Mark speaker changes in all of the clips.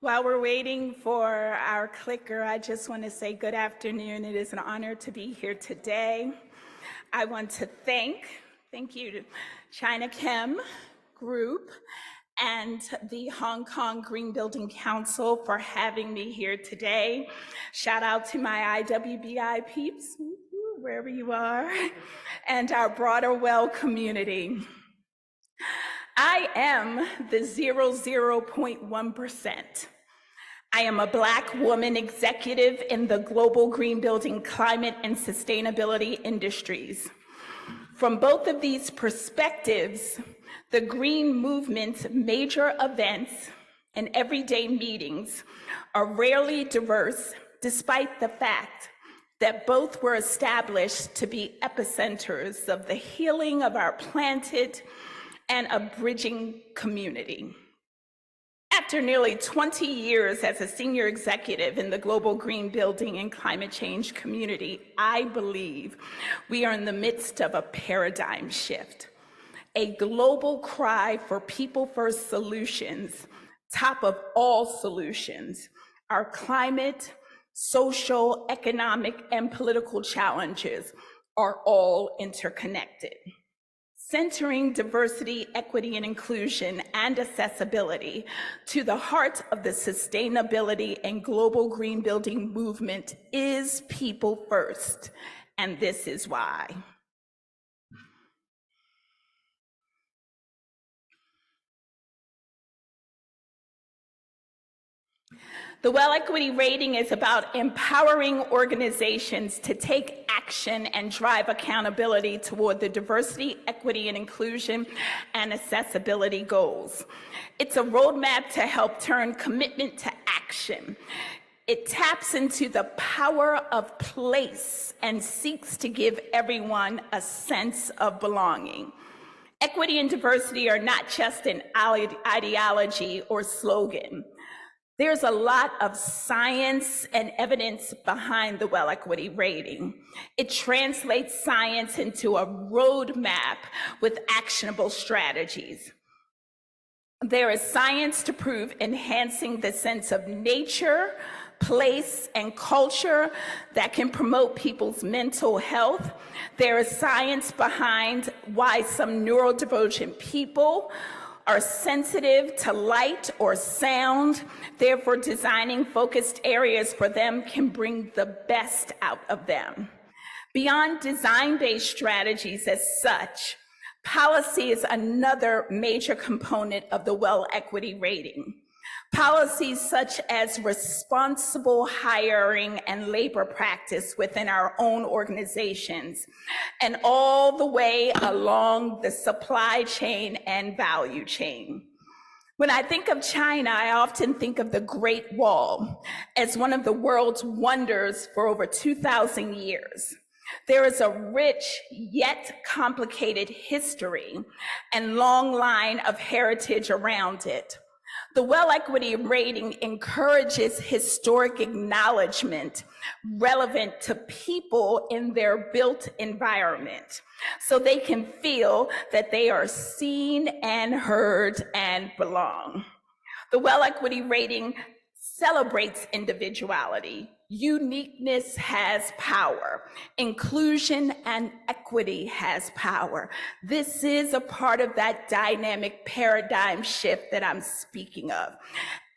Speaker 1: While we're waiting for our clicker, I just want to say good afternoon. It is an honor to be here today. I want to thank you to Chinachem Group and the Hong Kong Green Building Council for having me here today. Shout out to my IWBI peeps, wherever you are, and our broader WELL community. I am the 0.1%. I am a Black woman executive in the global green building, climate, and sustainability industries. From both of these perspectives, the green movement's major events and everyday meetings are rarely diverse, despite the fact that both were established to be epicenters of the healing of our planted and a bridging community. After nearly 20 years as a senior executive in the global green building and climate change community, I believe we are in the midst of a paradigm shift, a global cry for people-first solutions, top of all solutions. Our climate, social, economic, and political challenges are all interconnected. Centering diversity, equity, and inclusion and accessibility to the heart of the sustainability and global green building movement is people first, and this is why. The WELL Equity Rating is about empowering organizations to take action and drive accountability toward the diversity, equity, and inclusion and accessibility goals. It's a roadmap to help turn commitment to action. It taps into the power of place and seeks to give everyone a sense of belonging. Equity and diversity are not just an ideology or slogan. There's a lot of science and evidence behind the WELL Equity Rating. It translates science into a roadmap with actionable strategies. There is science to prove enhancing the sense of nature, place, and culture that can promote people's mental health. There is science behind why some neurodivergent people are sensitive to light or sound, therefore designing focused areas for them can bring the best out of them. Beyond design-based strategies as such, policy is another major component of the WELL Equity Rating. Policies such as responsible hiring and labor practice within our own organizations, and all the way along the supply chain and value chain. When I think of China, I often think of the Great Wall as one of the world's wonders for over 2,000 years. There is a rich yet complicated history and long line of heritage around it. The WELL Equity Rating encourages historic acknowledgement relevant to people in their built environment, so they can feel that they are seen and heard and belong. The WELL Equity Rating celebrates individuality. Uniqueness has power. Inclusion and equity has power. This is a part of that dynamic paradigm shift that I'm speaking of.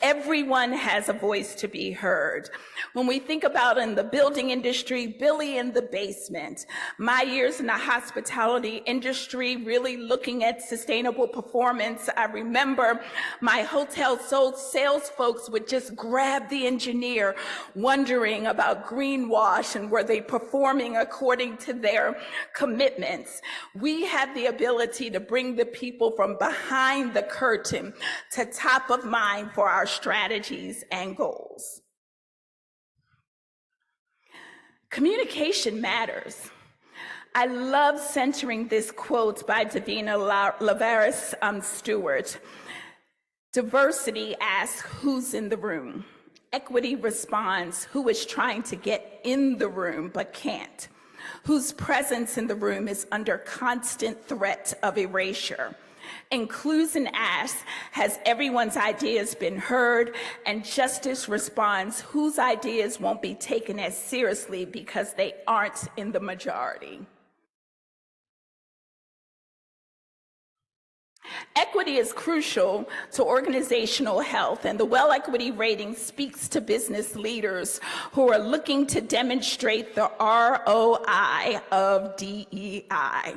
Speaker 1: Everyone has a voice to be heard. When we think about in the building industry, Billy in the basement, my years in the hospitality industry, really looking at sustainable performance, I remember my hotel sales folks would just grab the engineer, wondering about greenwash and were they performing according to their commitments. We have the ability to bring the people from behind the curtain to top of mind for our strategies and goals. Communication matters. I love centering this quote by Davina Lavaris Stewart. Diversity asks, who's in the room? Equity responds, who is trying to get in the room but can't? Whose presence in the room is under constant threat of erasure? Inclusion asks, has everyone's ideas been heard? And justice responds, whose ideas won't be taken as seriously because they aren't in the majority? Equity is crucial to organizational health, and the WELL Equity Rating speaks to business leaders who are looking to demonstrate the ROI of DEI.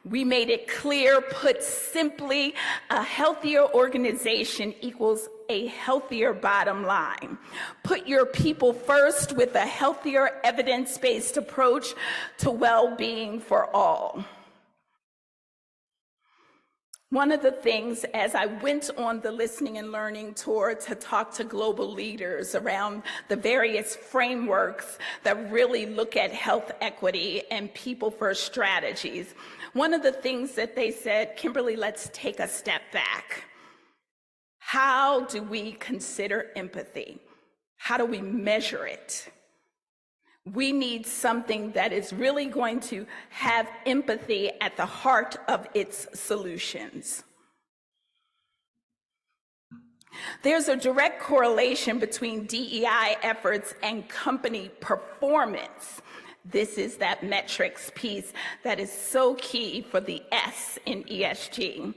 Speaker 1: We made it clear, put simply, a healthier organization equals a healthier bottom line. Put your people first with a healthier, evidence-based approach to well-being for all. One of the things, as I went on the listening and learning tour to talk to global leaders around the various frameworks that really look at health equity and people-first strategies, one of the things that they said, Kimberly, let's take a step back. How do we consider empathy? How do we measure it? We need something that is really going to have empathy at the heart of its solutions. There's a direct correlation between DEI efforts and company performance. This is that metrics piece that is so key for the S in ESG.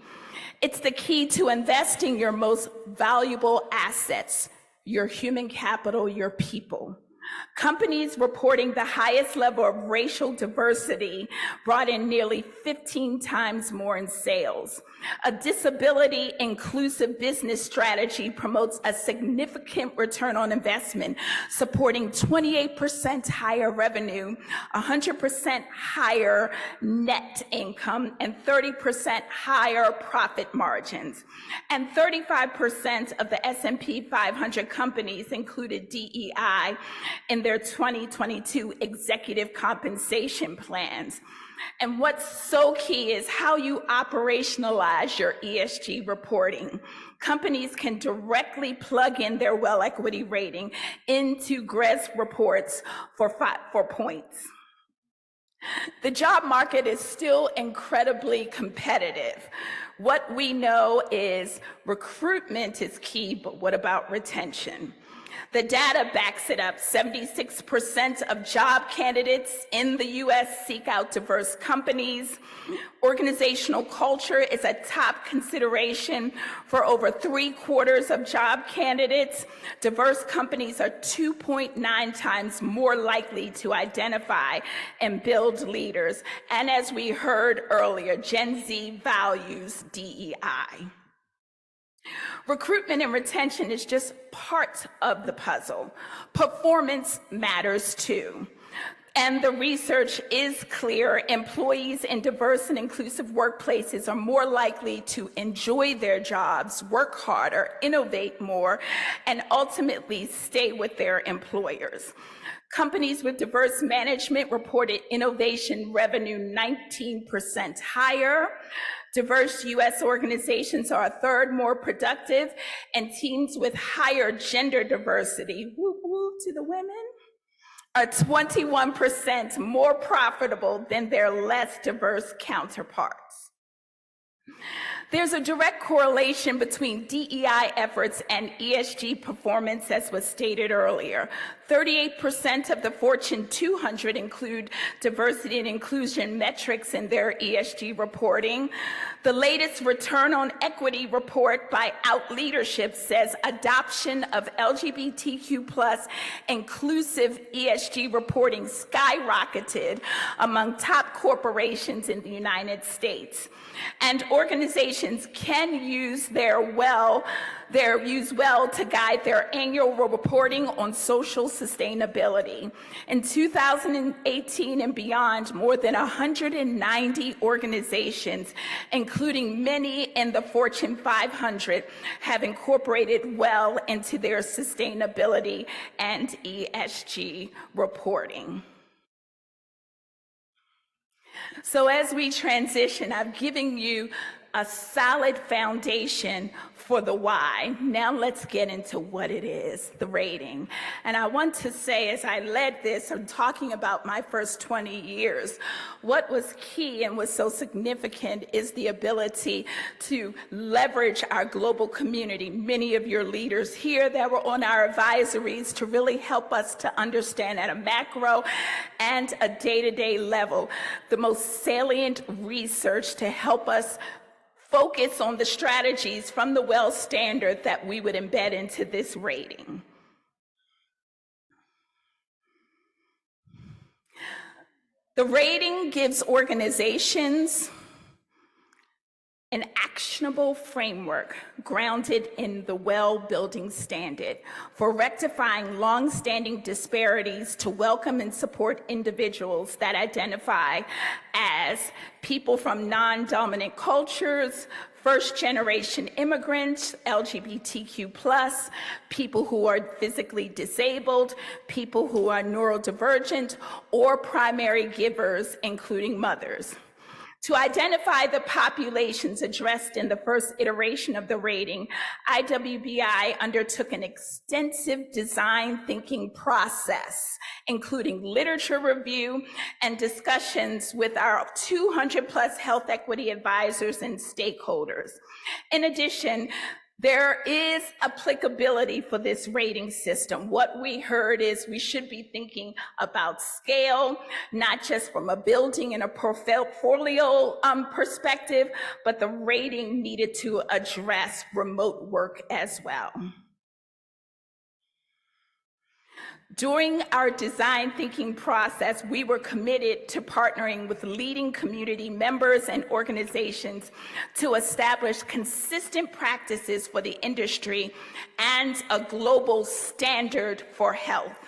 Speaker 1: It's the key to investing your most valuable assets, your human capital, your people. Companies reporting the highest level of racial diversity brought in nearly 15 times more in sales. A disability inclusive business strategy promotes a significant return on investment, supporting 28% higher revenue, 100% higher net income, and 30% higher profit margins. And 35% of the S&P 500 companies included DEI in their 2022 executive compensation plans. And what's so key is how you operationalize your ESG reporting. Companies can directly plug in their WELL Equity Rating into GRESB reports for points. The job market is still incredibly competitive. What we know is recruitment is key, but what about retention? The data backs it up. 76% of job candidates in the US seek out diverse companies. Organizational culture is a top consideration for over 3/4 of job candidates. Diverse companies are 2.9 times more likely to identify and build leaders. And as we heard earlier, Gen Z values DEI. Recruitment and retention is just part of the puzzle. Performance matters too. And the research is clear. Employees in diverse and inclusive workplaces are more likely to enjoy their jobs, work harder, innovate more, and ultimately stay with their employers. Companies with diverse management reported innovation revenue 19% higher. Diverse US organizations are a third more productive, and teams with higher gender diversity, whoop whoop to the women, are 21% more profitable than their less diverse counterparts. There's a direct correlation between DEI efforts and ESG performance, as was stated earlier. 38% of the Fortune 200 include diversity and inclusion metrics in their ESG reporting. The latest return on equity report by Out Leadership says adoption of LGBTQ+ inclusive ESG reporting skyrocketed among top corporations in the United States. And organizations can use WELL to guide their annual reporting on social sustainability. In 2018 and beyond, more than 190 organizations, including many in the Fortune 500, have incorporated WELL into their sustainability and ESG reporting. So as we transition, I've given you a solid foundation for the why. Now let's get into what it is, the rating. And I want to say, as I led this, I'm talking about my first 20 years, what was key and was so significant is the ability to leverage our global community. Many of your leaders here that were on our advisories to really help us to understand at a macro and a day-to-day level the most salient research to help us focus on the strategies from the WELL standard that we would embed into this rating. The rating gives organizations an actionable framework grounded in the WELL building standard for rectifying long-standing disparities to welcome and support individuals that identify as people from non-dominant cultures, first-generation immigrants, LGBTQ+, people who are physically disabled, people who are neurodivergent, or primary givers, including mothers. To identify the populations addressed in the first iteration of the rating, IWBI undertook an extensive design thinking process, including literature review and discussions with our 200+ health equity advisors and stakeholders. In addition, there is applicability for this rating system. What we heard is we should be thinking about scale, not just from a building and a portfolio perspective, but the rating needed to address remote work as well. During our design thinking process, we were committed to partnering with leading community members and organizations to establish consistent practices for the industry and a global standard for health.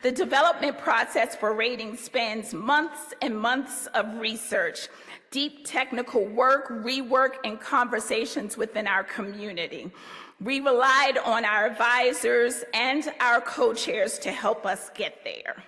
Speaker 1: The development process for rating spans months and months of research, deep technical work, rework, and conversations within our community. We relied on our advisors and our co-chairs to help us get there.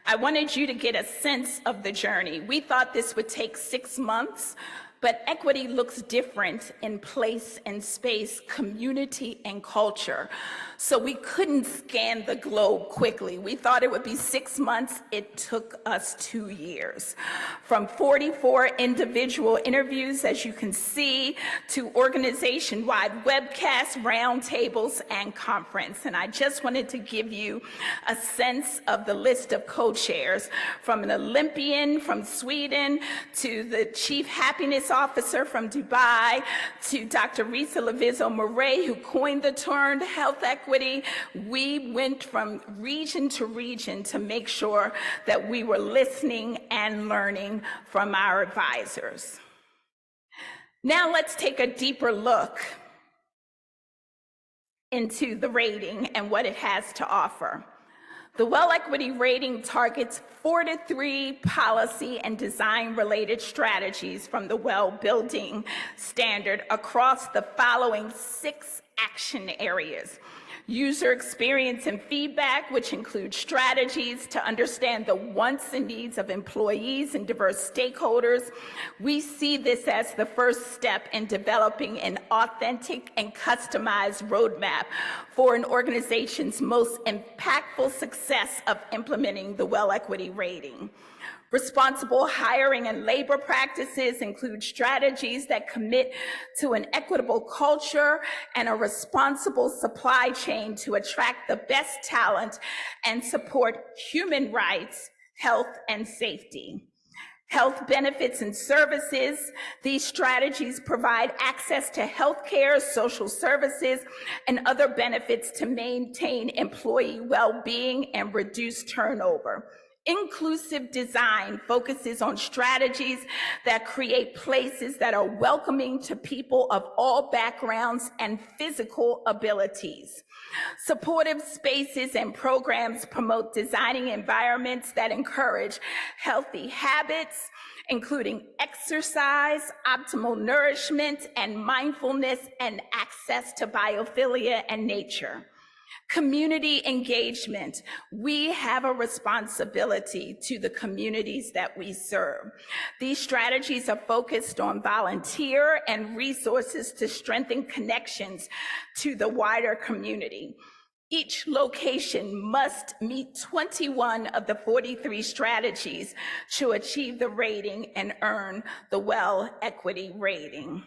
Speaker 1: I wanted you to get a sense of the journey. We thought this would take 6 months, but equity looks different in place and space, community and culture. So we couldn't scan the globe quickly. We thought it would be 6 months. It took us 2 years. From 44 individual interviews, as you can see, to organization-wide webcasts, roundtables, and conference. And I just wanted to give you a sense of the list of co-chairs, from an Olympian from Sweden to the Chief Happiness Officer from Dubai to Dr. Risa Levizo-Murray, who coined the term health equity. We went from region to region to make sure that we were listening and learning from our advisors. Now let's take a deeper look into the rating and what it has to offer. The WELL Equity Rating targets 4 to 3 policy and design-related strategies from the WELL building standard across the following 6 action areas. User experience and feedback, which includes strategies to understand the wants and needs of employees and diverse stakeholders. We see this as the first step in developing an authentic and customized roadmap for an organization's most impactful success of implementing the WELL Equity Rating. Responsible hiring and labor practices include strategies that commit to an equitable culture and a responsible supply chain to attract the best talent and support human rights, health, and safety. Health benefits and services. These strategies provide access to healthcare, social services, and other benefits to maintain employee well-being and reduce turnover. Inclusive design focuses on strategies that create places that are welcoming to people of all backgrounds and physical abilities. Supportive spaces and programs promote designing environments that encourage healthy habits, including exercise, optimal nourishment, and mindfulness, and access to biophilia and nature. Community engagement. We have a responsibility to the communities that we serve. These strategies are focused on volunteer and resources to strengthen connections to the wider community. Each location must meet 21 of the 43 strategies to achieve the rating and earn the WELL Equity rating.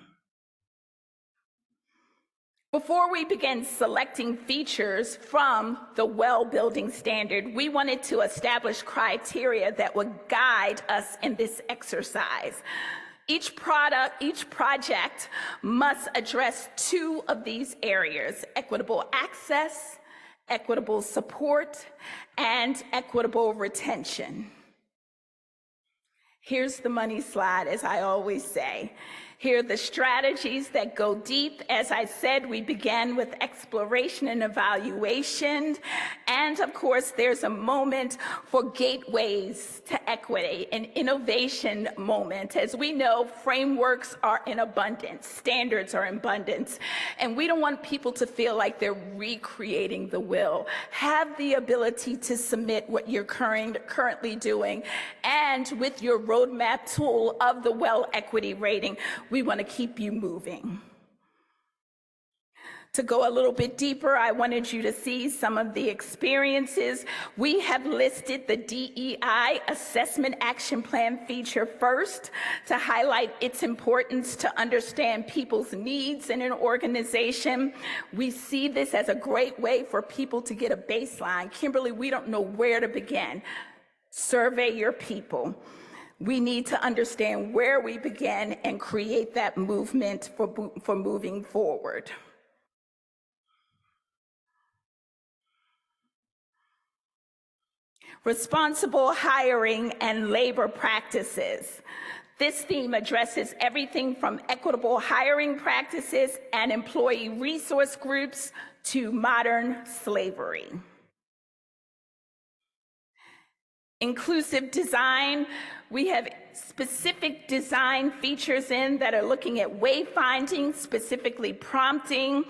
Speaker 1: Before we began selecting features from the WELL Building Standard, we wanted to establish criteria that would guide us in this exercise. Each project must address two of these areas: equitable access, equitable support, and equitable retention. Here's the money slide, as I always say. Here are the strategies that go deep. As I said, we began with exploration and evaluation. And of course, there's a moment for gateways to equity, an innovation moment. As we know, frameworks are in abundance, standards are in abundance, and we don't want people to feel like they're recreating the wheel. Have the ability to submit what you're currently doing, and with your roadmap tool of the WELL Equity rating, we want to keep you moving. To go a little bit deeper, I wanted you to see some of the experiences. We have listed the DEI Assessment Action Plan feature first to highlight its importance to understand people's needs in an organization. We see this as a great way for people to get a baseline. Kimberly, we don't know where to begin. Survey your people. We need to understand where we begin and create that movement for moving forward. Responsible hiring and labor practices. This theme addresses everything from equitable hiring practices and employee resource groups to modern slavery. Inclusive design, we have specific design features in that are looking at wayfinding, specifically prompting,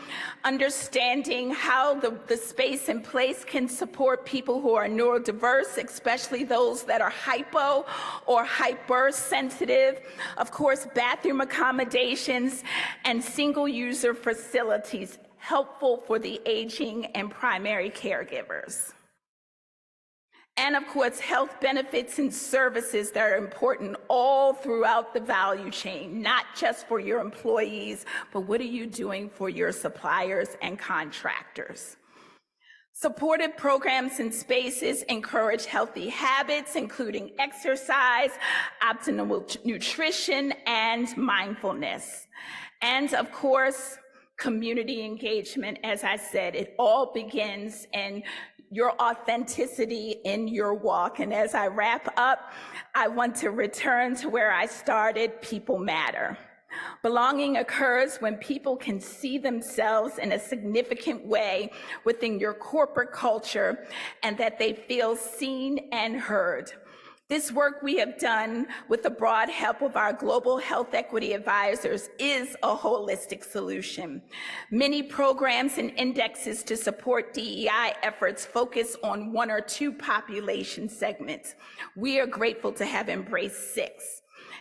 Speaker 1: understanding how the space and place can support people who are neurodiverse, especially those that are hypo or hypersensitive. Of course, bathroom accommodations and single user facilities, helpful for the aging and primary caregivers. And of course, health benefits and services that are important all throughout the value chain, not just for your employees, but what are you doing for your suppliers and contractors? Supportive programs and spaces encourage healthy habits, including exercise, optimal nutrition, and mindfulness. And of course, community engagement. As I said, it all begins in your authenticity in your walk. And as I wrap up, I want to return to where I started. People matter. Belonging occurs when people can see themselves in a significant way within your corporate culture and that they feel seen and heard. This work we have done with the broad help of our global health equity advisors is a holistic solution. Many programs and indexes to support DEI efforts focus on one or two population segments. We are grateful to have embraced 6.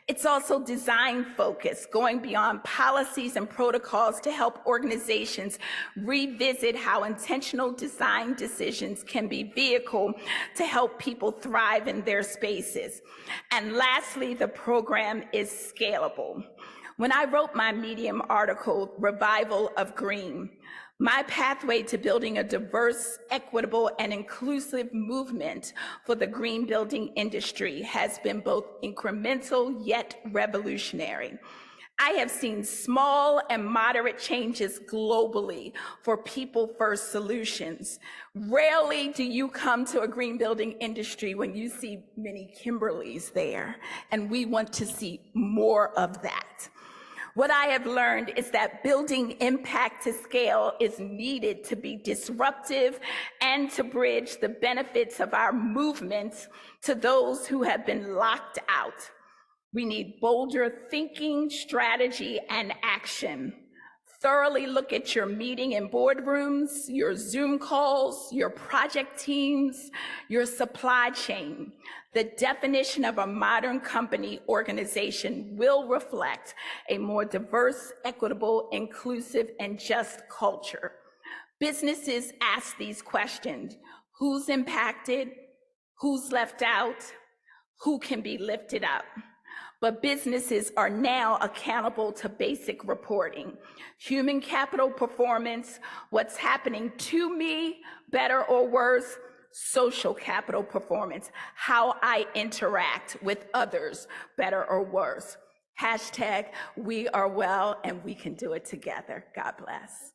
Speaker 1: It's also design focused, going beyond policies and protocols to help organizations revisit how intentional design decisions can be vehicle to help people thrive in their spaces. And lastly, the program is scalable. When I wrote my Medium article, Revival of Green, my pathway to building a diverse, equitable, and inclusive movement for the green building industry has been both incremental yet revolutionary. I have seen small and moderate changes globally for people-first solutions. Rarely do you come to a green building industry when you see many Kimberlys there, and we want to see more of that. What I have learned is that building impact to scale is needed to be disruptive and to bridge the benefits of our movements to those who have been locked out. We need bolder thinking, strategy, and action. Thoroughly look at your meeting and boardrooms, your Zoom calls, your project teams, your supply chain. The definition of a modern company organization will reflect a more diverse, equitable, inclusive, and just culture. Businesses ask these questions: who's impacted? Who's left out? Who can be lifted up? But businesses are now accountable to basic reporting: human capital performance, what's happening to me, better or worse; social capital performance, how I interact with others, better or worse. Hashtag we are well and we can do it together. God bless.